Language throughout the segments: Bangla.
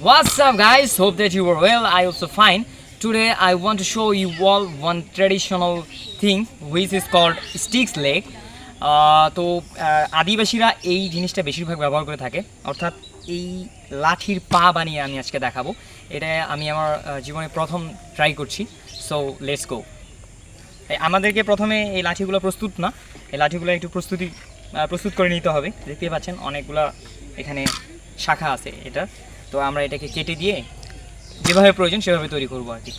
What's up guys, hope that you are well. I also fine. Today I want to show you all one traditional thing which is called sticks leg. তো আদিবাসীরা এই জিনিসটা বেশিরভাগ ব্যবহার করে থাকে, অর্থাৎ এই লাঠির পা বানিয়ে আমি আজকে দেখাবো। এটা আমি আমার জীবনে প্রথম ট্রাই করছি। So let's go. আমাদেরকে প্রথমে এই লাঠিগুলো প্রস্তুত না, এই লাঠিগুলো একটু প্রস্তুত করে নিতে হবে। দেখতেই পাচ্ছেন অনেকগুলো এখানে শাখা আছে এটা। তো আমরা এটাকে কেটে দিয়ে যেভাবে প্রয়োজন সেভাবে তৈরি করবো আর কি।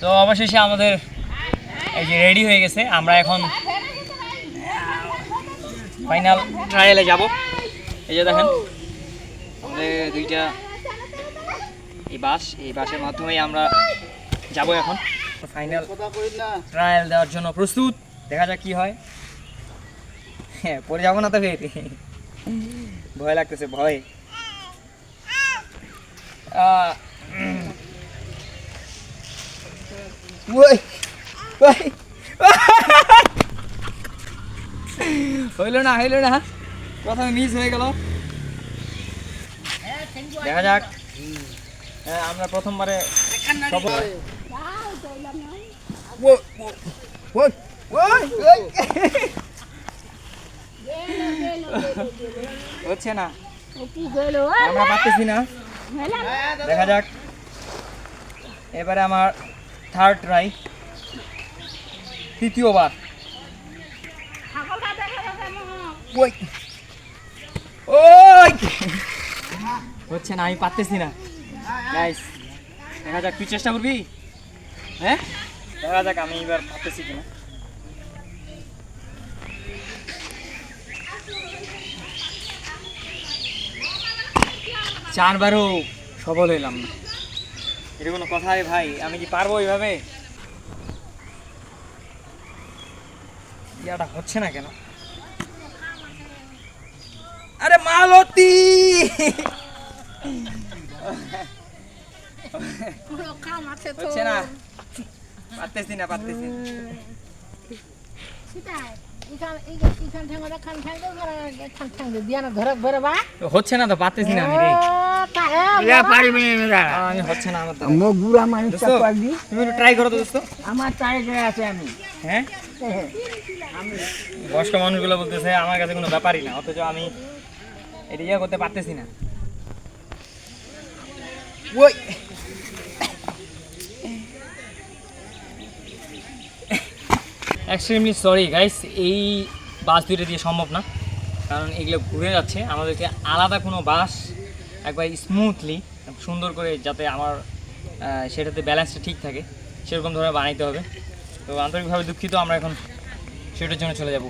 তো অবশেষে আমাদের এই যে রেডি হয়ে গেছে। আমরা এখন ফাইনাল ট্রায়ালে যাব। এই যে দেখেন দুইটা এই বাঁশের মাধ্যমেই আমরা যাব এখন ফাইনাল ট্রায়াল দেওয়ার জন্য প্রস্তুত। দেখা যাক কি হয়। হ্যাঁ, পরে যাবো না তো ফের, ভয় লাগতেছে, ভয়। হইল না প্রথমে মিস হয়ে গেল। দেখা যাক, আমরা প্রথমবারে হচ্ছে না, আমরা পারতেছি না। দেখা যাক, এবারে আমার থার্ড ট্রাই, তৃতীয়বার। হচ্ছে না, আমি পারতেছি না গাইস। দেখা যাক, তুই চেষ্টা করবি? হ্যাঁ, দেখা যাক আমি এবার পারতেছি কিনা। চারবারও সফল হইলাম না, এটা কোনো কথাই ভাই? আমি কি পারবো এইভাবে? ইয়াটা হচ্ছে না কেন? আরে মালতী, হচ্ছে না, পারতেছি না। হচ্ছে না তো, পারতেছি না আমি রে। হচ্ছে না আমার, তুমি একটু ট্রাই করো তো দোস্ত। আমার ট্রাই করে আছে আমি। হ্যাঁ, বয়স্ক মানুষগুলো বলতেছে আমার কাছে কোনো ব্যাপারই না, অথচ আমি এটা ইয়ে করতে পারতেছি না। ওই এক্সট্রিমলি সরি গাইস, এই বাস দুইটা দিয়ে সম্ভব না, কারণ এগুলো ঘুরে যাচ্ছে। আমাদেরকে আলাদা কোনো বাস একবার স্মুথলি সুন্দর করে, যাতে আমার সেটাতে ব্যালেন্সটা ঠিক থাকে, সেরকম ধরে বানাইতে হবে। তো আন্তরিকভাবে দুঃখিত, আমরা এখন সেটার জন্য চলে যাব।